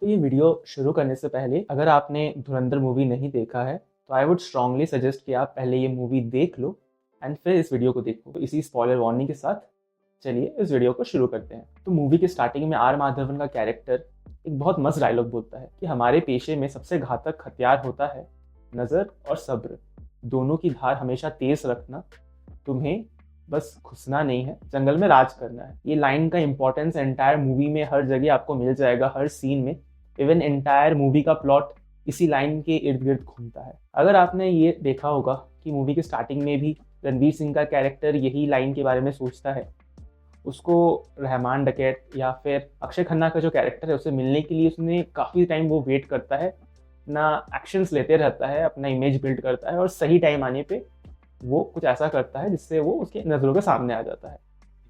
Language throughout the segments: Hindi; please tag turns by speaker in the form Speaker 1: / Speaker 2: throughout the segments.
Speaker 1: ये वीडियो शुरू करने से पहले अगर आपने धुरंधर मूवी नहीं देखा है तो आई वुड स्ट्रांगली सजेस्ट कि आप पहले ये मूवी देख लो एंड फिर इस वीडियो को देखो। तो इसी स्पॉइलर वार्निंग के साथ चलिए इस वीडियो को शुरू करते हैं। तो मूवी के स्टार्टिंग में आर माधवन का कैरेक्टर एक बहुत मस्त डायलॉग बोलता है कि हमारे पेशे में सबसे घातक हथियार होता है नज़र और सब्र, दोनों की धार हमेशा तेज रखना, तुम्हें बस घुसना नहीं है, जंगल में राज करना है। ये लाइन का इंपॉर्टेंस एंटायर मूवी में हर जगह आपको मिल जाएगा, हर सीन में। इवन एंटायर मूवी का प्लॉट इसी लाइन के इर्द गिर्द घूमता है। अगर आपने ये देखा होगा कि मूवी के स्टार्टिंग में भी रणवीर सिंह का कैरेक्टर यही लाइन के बारे में सोचता है। उसको रहमान डकैत या फिर अक्षय खन्ना का जो कैरेक्टर है उसे मिलने के लिए उसने काफ़ी टाइम वो वेट करता है, अपना एक्शंस लेते रहता है, अपना इमेज बिल्ड करता है और सही टाइम आने पे वो कुछ ऐसा करता है जिससे वो उसके नज़रों के सामने आ जाता है।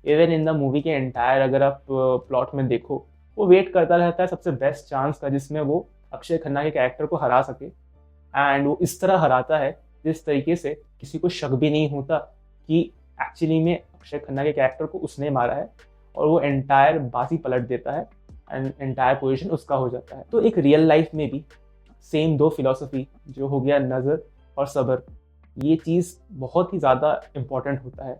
Speaker 1: इवन इन द मूवी के एंटायर अगर आप प्लॉट में देखो, वो वेट करता रहता है सबसे बेस्ट चांस का जिसमें वो अक्षय खन्ना के कैरेक्टर को हरा सके। एंड वो इस तरह हराता है जिस तरीके से किसी को शक भी नहीं होता कि एक्चुअली में अक्षय खन्ना के कैरेक्टर को उसने मारा है, और वो एंटायर बाजी पलट देता है एंड एंटायर पोजीशन उसका हो जाता है। तो एक रियल लाइफ में भी सेम दो फिलॉसफी जो हो गया नज़र और सब्र, ये चीज़ बहुत ही ज़्यादा इम्पॉर्टेंट होता है।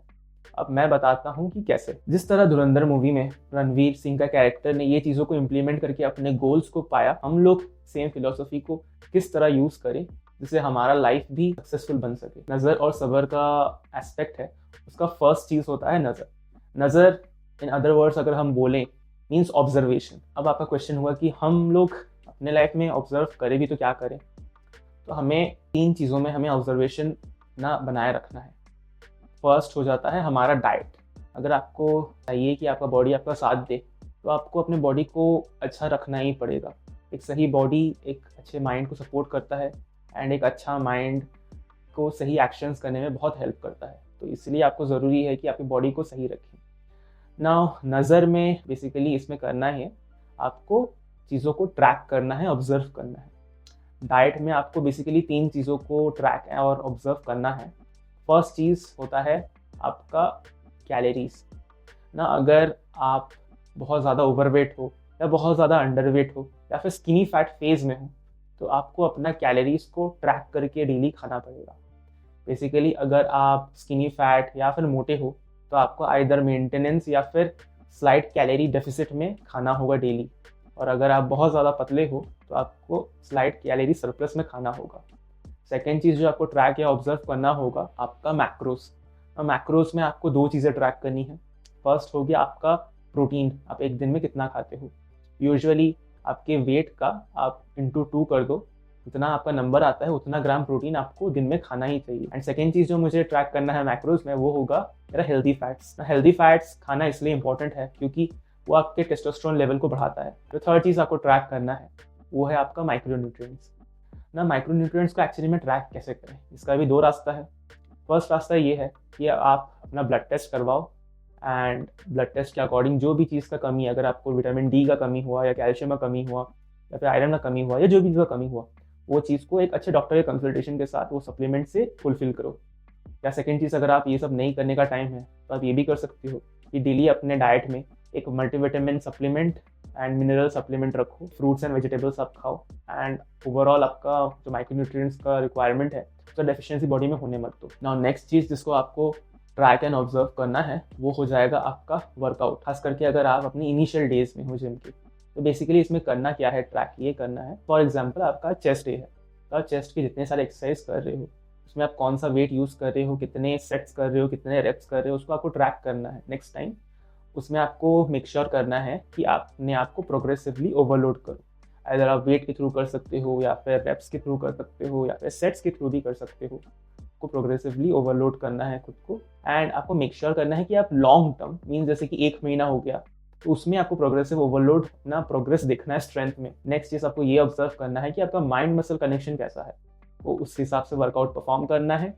Speaker 1: अब मैं बताता हूँ कि कैसे। जिस तरह धुरंधर मूवी में रणवीर सिंह का कैरेक्टर ने ये चीज़ों को इम्प्लीमेंट करके अपने गोल्स को पाया, हम लोग सेम फिलॉसफी को किस तरह यूज़ करें जिससे हमारा लाइफ भी सक्सेसफुल बन सके। नज़र और सब्र का एस्पेक्ट है, उसका फर्स्ट चीज़ होता है नज़र। नज़र इन अदर वर्ड्स अगर हम बोलें मीन्स ऑब्जर्वेशन। अब आपका क्वेश्चन हुआ कि हम लोग अपने लाइफ में ऑब्जर्व करें भी तो क्या करें। तो हमें तीन चीज़ों में हमें ऑब्जर्वेशन ना बनाए रखना है। फर्स्ट हो जाता है हमारा डाइट। अगर आपको चाहिए कि आपका बॉडी आपका साथ दे तो आपको अपने बॉडी को अच्छा रखना ही पड़ेगा। एक सही बॉडी एक अच्छे माइंड को सपोर्ट करता है एंड एक अच्छा माइंड को सही एक्शंस करने में बहुत हेल्प करता है। तो इसलिए आपको ज़रूरी है कि आपकी बॉडी को सही रखें। नाउ नज़र में बेसिकली इसमें करना है आपको चीज़ों को ट्रैक करना है, ऑब्जर्व करना है। डाइट में आपको बेसिकली तीन चीज़ों को ट्रैक और ऑब्जर्व करना है। फर्स्ट चीज़ होता है आपका कैलोरीज ना। अगर आप बहुत ज़्यादा ओवरवेट हो या बहुत ज़्यादा अंडरवेट हो या फिर स्किनी फैट फेज में हो तो आपको अपना कैलोरीज को ट्रैक करके डेली खाना पड़ेगा। बेसिकली अगर आप स्किनी फैट या फिर मोटे हो तो आपको आइदर मेंटेनेंस या फिर स्लाइट कैलोरी डेफिसिट में खाना होगा डेली, और अगर आप बहुत ज़्यादा पतले हो तो आपको स्लाइट कैलोरी सरप्लस में खाना होगा। सेकेंड चीज़ जो आपको ट्रैक या ऑब्जर्व करना होगा आपका मैक्रोस। मैक्रोस में आपको दो चीज़ें ट्रैक करनी है। फर्स्ट हो गया आपका प्रोटीन, आप एक दिन में कितना खाते हो। यूजुअली आपके वेट का आप इंटू 2 कर दो, जितना आपका नंबर आता है उतना ग्राम प्रोटीन आपको दिन में खाना ही चाहिए। एंड सेकेंड चीज़ जो मुझे ट्रैक करना है मैक्रोस में वो होगा मेरा हेल्दी फैट्स। हेल्दी फैट्स खाना इसलिए इंपॉर्टेंट है क्योंकि वो आपके टेस्टोस्टेरोन लेवल को बढ़ाता है। जो थर्ड चीज़ आपको ट्रैक करना है वो है आपका माइक्रोन्यूट्रिएंट्स ना। माइक्रोन्यूट्रिएंट्स को एक्चुअली में ट्रैक कैसे करें, इसका भी दो रास्ता है। फर्स्ट रास्ता ये है कि आप अपना ब्लड टेस्ट करवाओ एंड ब्लड टेस्ट के अकॉर्डिंग जो भी चीज़ का कमी है, अगर आपको विटामिन डी का कमी हुआ या कैल्शियम का कमी हुआ या फिर आयरन का कमी हुआ या जो भी चीज़ का कमी हुआ, वो चीज़ को एक अच्छे डॉक्टर के कंसल्टेशन के साथ वो सप्लीमेंट से फुलफिल करो। या सेकेंड चीज़, अगर आप ये सब नहीं करने का टाइम है तो आप ये भी कर सकते हो कि डेली अपने डाइट में एक multivitamin supplement and mineral supplement रखो, फ्रूट्स एंड वेजिटेबल्स आप खाओ एंड ओवरऑल आपका जो माइक्रोन्यूट्रिएंट्स का रिक्वायरमेंट है उसका डेफिशिएंसी बॉडी में होने मत दो। नाउ नेक्स्ट चीज़ जिसको आपको ट्रैक एंड ऑब्जर्व करना है वो हो जाएगा आपका वर्कआउट। खास करके अगर आप अपनी इनिशियल डेज में हो जिम के, तो बेसिकली इसमें करना क्या है, ट्रैक ये करना है। फॉर एग्जाम्पल आपका चेस्ट डे है तो आप चेस्ट के जितने सारे एक्सरसाइज कर रहे हो उसमें आप कौन सा वेट यूज़ कर रहे हो, कितने सेट्स कर रहे हो, कितने रेप्स कर रहे हो, उसको आपको ट्रैक करना है। नेक्स्ट टाइम उसमें आपको मेक श्योर करना है कि आपने आपको प्रोग्रेसिवली ओवरलोड करो। अगर आप वेट के थ्रू कर सकते हो या फिर रेप्स के थ्रू कर सकते हो या फिर सेट्स के थ्रू भी कर सकते हो, आपको प्रोग्रेसिवली ओवरलोड करना है खुद को। एंड आपको मेक श्योर करना है कि आप लॉन्ग टर्म मीन जैसे कि 1 महीना हो गया तो उसमें आपको प्रोग्रेसिव ओवरलोड अपना प्रोग्रेस देखना है स्ट्रेंथ में। नेक्स्ट चीज़ आपको ये ऑब्जर्व करना है कि आपका माइंड मसल कनेक्शन कैसा है, वो उस हिसाब से वर्कआउट परफॉर्म करना है।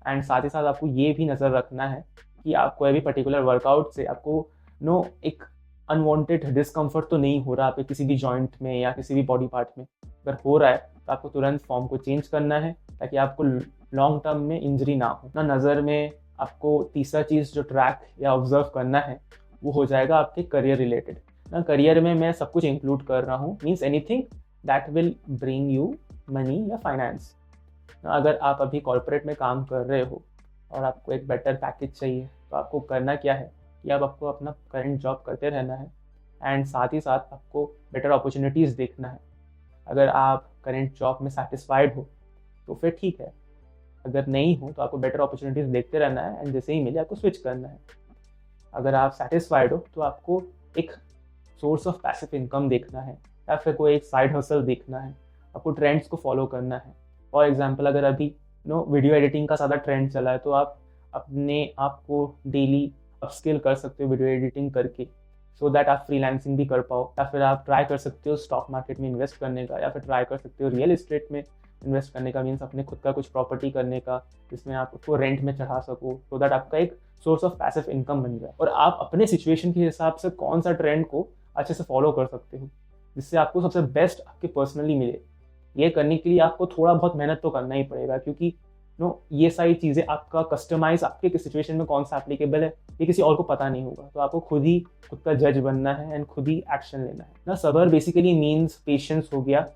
Speaker 1: एंड साथ ही साथ आपको ये भी नज़र रखना है कि आपको अभी पर्टिकुलर वर्कआउट से आपको एक अनवांटेड डिस्कम्फर्ट तो नहीं हो रहा आपके किसी भी जॉइंट में या किसी भी बॉडी पार्ट में। अगर हो रहा है तो आपको तुरंत फॉर्म को चेंज करना है ताकि आपको लॉन्ग टर्म में इंजरी ना हो ना। नज़र में आपको तीसरा चीज़ जो ट्रैक या ऑब्जर्व करना है वो हो जाएगा आपके करियर रिलेटेड। ना करियर में मैं सब कुछ इंक्लूड कर रहा हूँ, means anything that will bring you money या फाइनेंस। अगर आप अभी कॉर्पोरेट में काम कर रहे हो और आपको एक बेटर पैकेज चाहिए, तो आपको करना क्या है कि आपको अपना करंट जॉब करते रहना है एंड साथ ही साथ आपको बेटर अपॉर्चुनिटीज़ देखना है। अगर आप करंट जॉब में सेटिस्फाइड हो तो फिर ठीक है, अगर नहीं हो तो आपको बेटर अपॉर्चुनिटीज़ देखते रहना है एंड जैसे ही मिले आपको स्विच करना है। अगर आप सेटिस्फाइड हो तो आपको एक सोर्स ऑफ पैसिव इनकम देखना है या फिर कोई एक साइड हसल देखना है, आपको ट्रेंड्स को फॉलो करना है। फॉर एग्जांपल, अगर अभी वीडियो एडिटिंग का ज़्यादा ट्रेंड चला है तो आप अपने आप को डेली अपस्किल कर सकते हो वीडियो एडिटिंग करके, सो दैट आप फ्रीलांसिंग भी कर पाओ। या फिर आप ट्राई कर सकते हो स्टॉक मार्केट में इन्वेस्ट करने का, या फिर ट्राई कर सकते हो रियल एस्टेट में इन्वेस्ट करने का, मीन्स अपने खुद का कुछ प्रॉपर्टी करने का जिसमें आप उसको रेंट में चढ़ा सको, सो दैट आपका एक सोर्स ऑफ पैसिव इनकम बन जाए। और आप अपने सिचुएशन के हिसाब से कौन सा ट्रेंड को अच्छे से फॉलो कर सकते हो जिससे आपको सबसे बेस्ट आपके पर्सनली मिले। ये करने के लिए आपको थोड़ा बहुत मेहनत तो करना ही पड़ेगा, क्योंकि ये सारी चीज़ें आपका कस्टमाइज आपके सिचुएशन में कौन सा एप्लीकेबल है ये किसी और को पता नहीं होगा। तो आपको खुद का जज बनना है एंड खुद ही एक्शन लेना है। सबर बेसिकली मीन्स पेशेंस हो गया,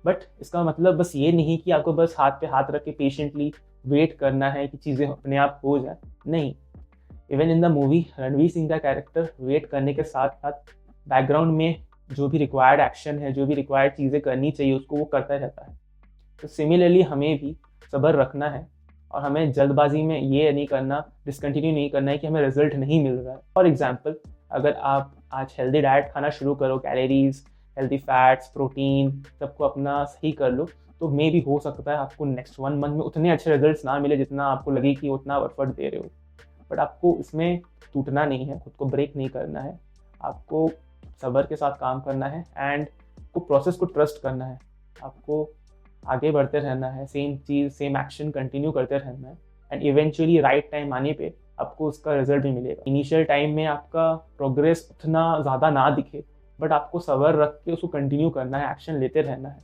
Speaker 1: बट इसका मतलब बस ये नहीं कि आपको बस हाथ पे हाथ रख के पेशेंटली वेट करना है कि चीज़ें अपने आप हो जाए। नहीं, even in the movie Ranveer Singh का कैरेक्टर वेट करने के साथ साथ बैकग्राउंड में जो भी रिक्वायर्ड एक्शन है, जो भी रिक्वायर्ड चीज़ें करनी चाहिए उसको वो करता रहता है। तो सिमिलरली हमें भी सब्र रखना है और हमें जल्दबाजी में ये नहीं करना, डिसकंटिन्यू नहीं करना है कि हमें रिजल्ट नहीं मिल रहा है। फॉर एग्जाम्पल, अगर आप आज हेल्दी डाइट खाना शुरू करो, कैलोरीज, हेल्दी फैट्स, प्रोटीन सबको अपना सही कर लो, तो मे भी हो सकता है आपको नेक्स्ट 1 मंथ में उतने अच्छे रिजल्ट्स ना मिले जितना आपको लगे कि उतना एफर्ट दे रहे हो। बट आपको इसमें टूटना नहीं है, खुद को ब्रेक नहीं करना है, आपको सब्र के साथ काम करना है एंड को प्रोसेस को ट्रस्ट करना है। आपको आगे बढ़ते रहना है, सेम चीज़ सेम एक्शन कंटिन्यू करते रहना है एंड इवेंचुअली राइट टाइम आने पे आपको उसका रिजल्ट भी मिलेगा। इनिशियल टाइम में आपका प्रोग्रेस उतना ज़्यादा ना दिखे, बट आपको सब्र रख के उसको कंटिन्यू करना है, एक्शन लेते रहना है।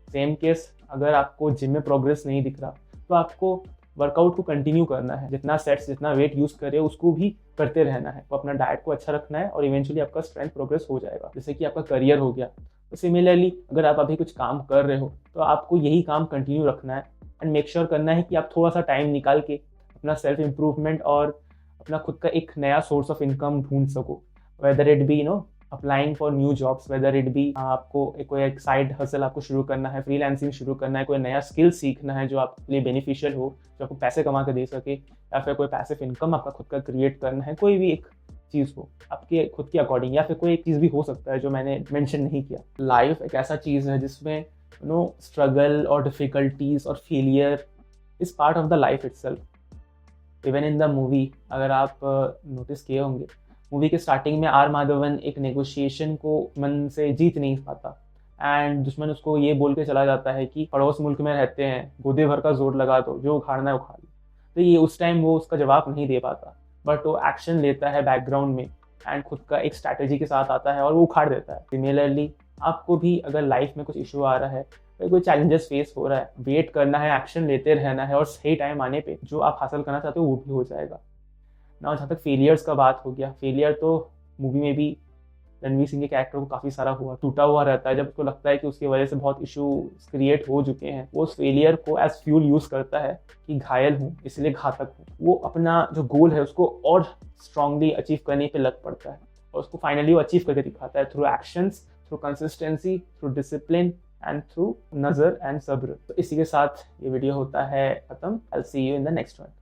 Speaker 1: सेम केस, अगर आपको जिम में प्रोग्रेस नहीं दिख रहा तो आपको वर्कआउट को कंटिन्यू करना है, जितना सेट्स जितना वेट यूज़ करे उसको भी करते रहना है। तो अपना डाइट को अच्छा रखना है और इवेंचुअली आपका स्ट्रेंथ प्रोग्रेस हो जाएगा, जैसे कि आपका करियर हो गया। तो सिमिलरली अगर आप अभी कुछ काम कर रहे हो तो आपको यही काम कंटिन्यू रखना है एंड मेक श्योर करना है कि आप थोड़ा सा टाइम निकाल के अपना सेल्फ इम्प्रूवमेंट और अपना खुद का एक नया सोर्स ऑफ इनकम ढूंढ सको। Whether it be applying for new jobs, whether it be आपको कोई एक साइड हसल आपको शुरू करना है, फ्रीलांसिंग शुरू करना है, कोई नया स्किल सीखना है जो आपके लिए बेनिफिशियल हो, जो आपको पैसे कमा के दे सके, या फिर कोई पैसिव इनकम आपका खुद का क्रिएट करना है। कोई भी एक चीज़ हो आपके खुद के अकॉर्डिंग, या फिर कोई एक चीज़ भी हो सकता है जो मैंने मेंशन नहीं किया। लाइफ एक ऐसा चीज़ है जिसमें स्ट्रगल और डिफ़िकल्टीज और failure is part of the life itself. Even in the movie, अगर आप नोटिस किए होंगे, मूवी के स्टार्टिंग में आर माधवन एक नेगोशिएशन को मन से जीत नहीं पाता एंड दुश्मन उसको ये बोल के चला जाता है कि पड़ोस मुल्क में रहते हैं, गोदे भर का जोर लगा दो, जो उखाड़ना है उखाड़ लो। तो ये उस टाइम वो उसका जवाब नहीं दे पाता, बट वो एक्शन लेता है बैकग्राउंड में एंड खुद का एक स्ट्रैटेजी के साथ आता है और वो उखाड़ देता है। सिमिलरली आपको भी अगर लाइफ में कुछ इशू आ रहा है, कोई चैलेंजेस फेस हो रहा है, वेट करना है, एक्शन लेते रहना है और सही टाइम आने पे जो आप हासिल करना चाहते हो वो भी हो जाएगा ना। जहाँ तक फेलियर्स का बात हो गया, फेलियर तो मूवी में भी रणवीर सिंह के कैरेक्टर को काफ़ी सारा हुआ, टूटा हुआ रहता है। जब उसको लगता है कि उसकी वजह से बहुत इशू क्रिएट हो चुके हैं, वो उस फेलियर को एज फ्यूल यूज़ करता है कि घायल हूँ इसलिए घातक हूँ। वो अपना जो गोल है उसको और स्ट्रांगली अचीव करने पे लग पड़ता है और उसको फाइनली वो अचीव करके दिखाता है through actions, through consistency, through discipline and through नज़र एंड सब्र। तो इसी के साथ ये वीडियो होता है खत्म। I will see you in the next one.